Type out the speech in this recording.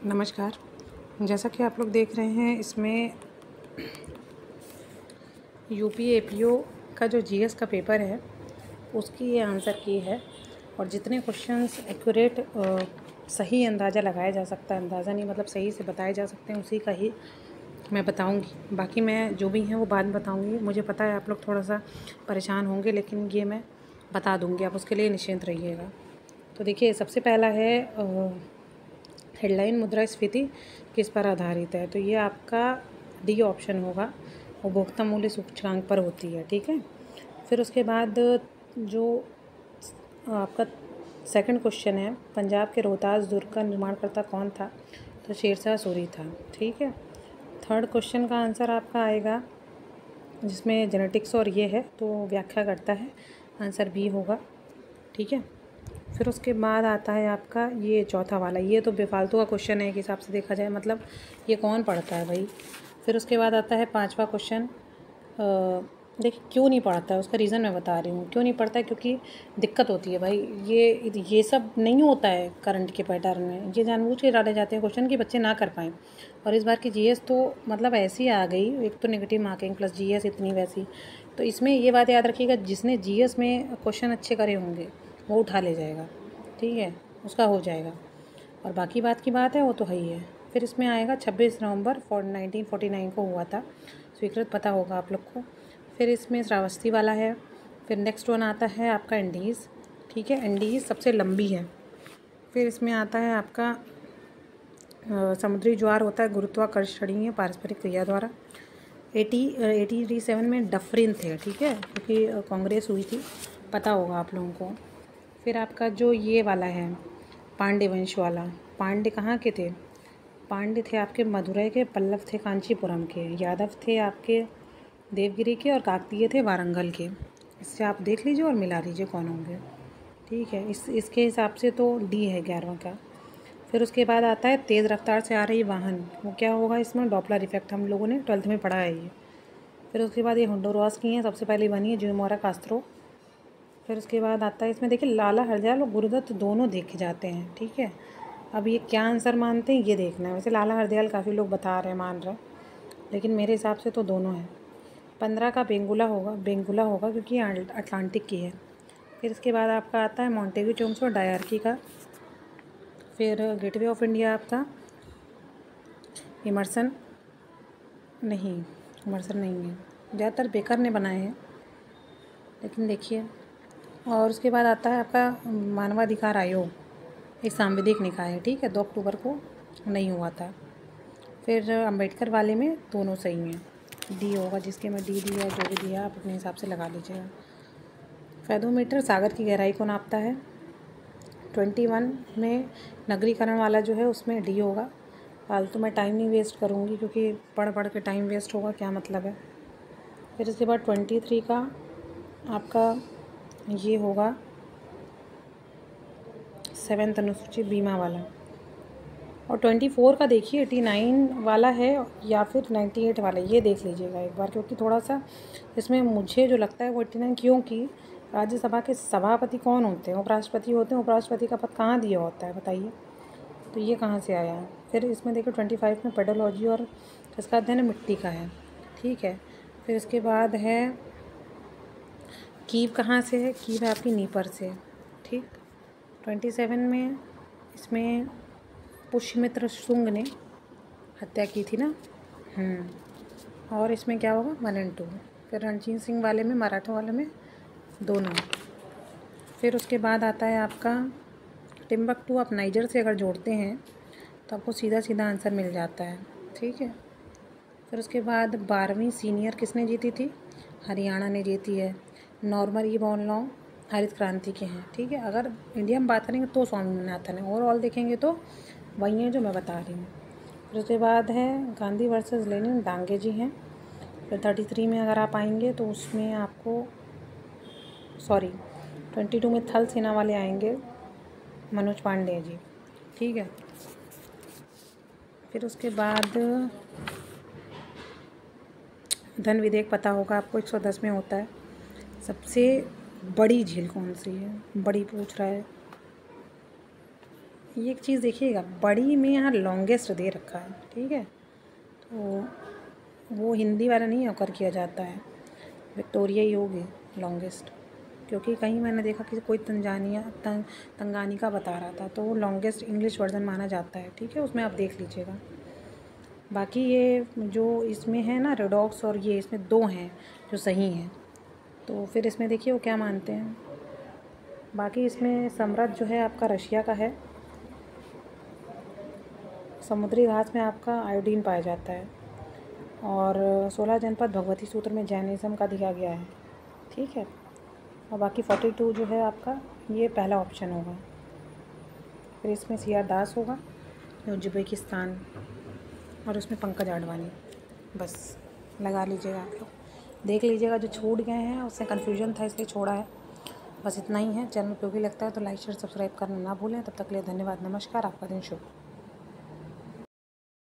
नमस्कार। जैसा कि आप लोग देख रहे हैं, इसमें यूपी एपीओ का जो जीएस का पेपर है उसकी ये आंसर की है। और जितने क्वेश्चंस एक्यूरेट सही अंदाज़ा लगाया जा सकता है, अंदाज़ा नहीं मतलब सही से बताए जा सकते हैं, उसी का ही मैं बताऊंगी। बाकी मैं जो भी हैं वो बाद में बताऊंगी। मुझे पता है आप लोग थोड़ा सा परेशान होंगे, लेकिन ये मैं बता दूंगी, आप उसके लिए निश्चिंत रहिएगा। तो देखिए, सबसे पहला है हेडलाइन मुद्रास्फीति किस पर आधारित है। तो ये आपका डी ऑप्शन होगा, उपभोक्ता मूल्य सूचकांक पर होती है। ठीक है। फिर उसके बाद जो आपका सेकंड क्वेश्चन है, पंजाब के रोहतास दुर्ग का निर्माणकर्ता कौन था। तो शेरशाह सूरी था। ठीक है। थर्ड क्वेश्चन का आंसर आपका आएगा, जिसमें जेनेटिक्स और ये है तो व्याख्या करता है, आंसर बी होगा। ठीक है। फिर उसके बाद आता है आपका ये चौथा वाला, ये तो बेफालतू का क्वेश्चन है एक हिसाब से देखा जाए, मतलब ये कौन पढ़ता है भाई। फिर उसके बाद आता है पांचवा क्वेश्चन। देखिए, क्यों नहीं पढ़ता है उसका रीज़न मैं बता रही हूँ। क्यों नहीं पढ़ता है, क्योंकि दिक्कत होती है भाई। ये सब नहीं होता है करंट के पैटर्न में, ये जानबूझ के डाले जाते हैं क्वेश्चन कि बच्चे ना कर पाएँ। और इस बार की जीएस तो मतलब ऐसी आ गई, एक तो नेगेटिव मार्किंग प्लस जीएस इतनी वैसी। तो इसमें ये बात याद रखिएगा, जिसने जीएस में क्वेश्चन अच्छे करे होंगे वो उठा ले जाएगा। ठीक है, उसका हो जाएगा। और बाकी बात की बात है वो तो है ही है। फिर इसमें आएगा 26 नवंबर 1949 को हुआ था, स्वीकृत पता होगा आप लोग को। फिर इसमें श्रावस्ती वाला है। फिर नेक्स्ट वन आता है आपका इंडीज़। ठीक है, इंडीज़ सबसे लंबी है। फिर इसमें आता है आपका समुद्री ज्वार होता है गुरुत्वाकर्षणीय पारस्परिक क्रिया द्वारा। 87 में डफरिन थे। ठीक है, क्योंकि कांग्रेस हुई थी, पता होगा आप लोगों को। फिर आपका जो ये वाला है पांड्य वंश वाला, पांड्य कहाँ के थे। पांड्य थे आपके मदुरै के, पल्लव थे कांचीपुरम के, यादव थे आपके देवगिरी के, और काकतीय थे वारंगल के। इससे आप देख लीजिए और मिला लीजिए कौन होंगे। ठीक है, इसके हिसाब से तो डी है 11वां का। फिर उसके बाद आता है तेज़ रफ्तार से आ रही वाहन, वो क्या होगा इसमें, डॉपलर इफेक्ट, हम लोगों ने 12th में पढ़ा है ये। फिर उसके बाद ये होंडुरास की हैं, सबसे पहले बनी है जियोमोरा कास्त्रो। फिर उसके बाद आता है इसमें देखिए लाला हरदयाल और गुरुदत्त दोनों देखे जाते हैं। ठीक है, अब ये क्या आंसर मानते हैं ये देखना है। वैसे लाला हरदयाल काफ़ी लोग बता रहे हैं, मान रहे हैं, लेकिन मेरे हिसाब से तो दोनों हैं। 15 का बेंगुला होगा क्योंकि ये अटलांटिक की है। फिर इसके बाद आपका आता है मॉन्टेग्यू टोम्स और डायर्की का। फिर गेटवे ऑफ इंडिया आपका इमर्सन नहीं है, ज़्यादातर बेकर ने बनाए हैं, लेकिन देखिए। और उसके बाद आता है आपका मानवाधिकार आयोग, एक सांविधिक निकाय है। ठीक है, 2 अक्टूबर को नहीं हुआ था। फिर अंबेडकर वाले में दोनों सही हैं, डी होगा, जिसके में डी दिया है, जो भी दिया आप अपने हिसाब से लगा लीजिएगा। फेदोमीटर सागर की गहराई को नापता है। 21 में नगरीकरण वाला जो है उसमें डी होगा। फालतू मैं टाइम नहीं वेस्ट करूँगी, क्योंकि पढ़ के टाइम वेस्ट होगा, क्या मतलब है। फिर इसके बाद 23 का आपका ये होगा 7th अनुसूची बीमा वाला। और 24 का देखिए 89 वाला है या फिर 98 वाला, ये देख लीजिएगा एक बार, क्योंकि थोड़ा सा इसमें मुझे जो लगता है वो 89, क्योंकि राज्यसभा के सभापति कौन होते हैं, उपराष्ट्रपति होते हैं। उपराष्ट्रपति का पद कहाँ दिया होता है बताइए, तो ये कहाँ से आया है। फिर इसमें देखिए 25 में पेडोलॉजी और इसका अध्ययन मिट्टी का है। ठीक है। फिर इसके बाद है कीव, कहाँ से है, कीव है आपकी नीपर से। ठीक। 27 में इसमें पुष्यमित्र शुंग ने हत्या की थी ना। और इसमें क्या होगा 1 और 2। फिर रणजीत सिंह वाले में, मराठा वाले में दोनों। फिर उसके बाद आता है आपका टिम्बकटू, आप नाइजर से अगर जोड़ते हैं तो आपको सीधा सीधा आंसर मिल जाता है। ठीक है। फिर उसके बाद 12वीं सीनियर किसने जीती थी, हरियाणा ने जीती है। नॉर्मन ई बोरलॉग हरित क्रांति के हैं। ठीक है, अगर इंडिया में बात करेंगे तो स्वामीनाथन है, ओवरऑल देखेंगे तो वही है जो मैं बता रही हूँ। फिर उसके बाद है गांधी वर्सेस लेनिन, डांगे जी हैं। फिर 33 में अगर आप आएंगे तो उसमें आपको 22 में थल सेना वाले आएंगे, मनोज पांडे जी। ठीक है। फिर उसके बाद धन विधेयक पता होगा आपको, 110 में होता है। सबसे बड़ी झील कौन सी है, बड़ी पूछ रहा है, ये एक चीज़ देखिएगा, बड़ी में यहाँ लॉन्गेस्ट दे रखा है, ठीक है। तो वो हिंदी वाला नहीं होकर किया जाता है, विक्टोरिया ही होगी लॉन्गेस्ट, क्योंकि कहीं मैंने देखा कि कोई तंगानिका बता रहा था, तो वो लॉन्गेस्ट इंग्लिश वर्जन माना जाता है, ठीक है। उसमें आप देख लीजिएगा। बाकी ये जो इसमें है ना रेडॉक्स, और ये इसमें 2 हैं जो सही हैं, तो फिर इसमें देखिए वो क्या मानते हैं। बाकी इसमें सम्राट जो है आपका रशिया का है। समुद्री घास में आपका आयोडीन पाया जाता है, और 16 जनपद भगवती सूत्र में जैनिज़्म का दिया गया है, ठीक है। और बाकी 42 जो है आपका, ये पहला ऑप्शन होगा। फिर इसमें CR दास होगा, उज्बेकिस्तान, और उसमें पंकज आडवाणी। बस लगा लीजिएगा, आप लोग देख लीजिएगा। जो छूट गए हैं उससे कन्फ्यूजन था इसलिए छोड़ा है, बस इतना ही है। चैनल पे भी लगता है तो लाइक शेयर सब्सक्राइब करना ना भूलें। तब तक के लिए धन्यवाद, नमस्कार, आपका दिन शुभ।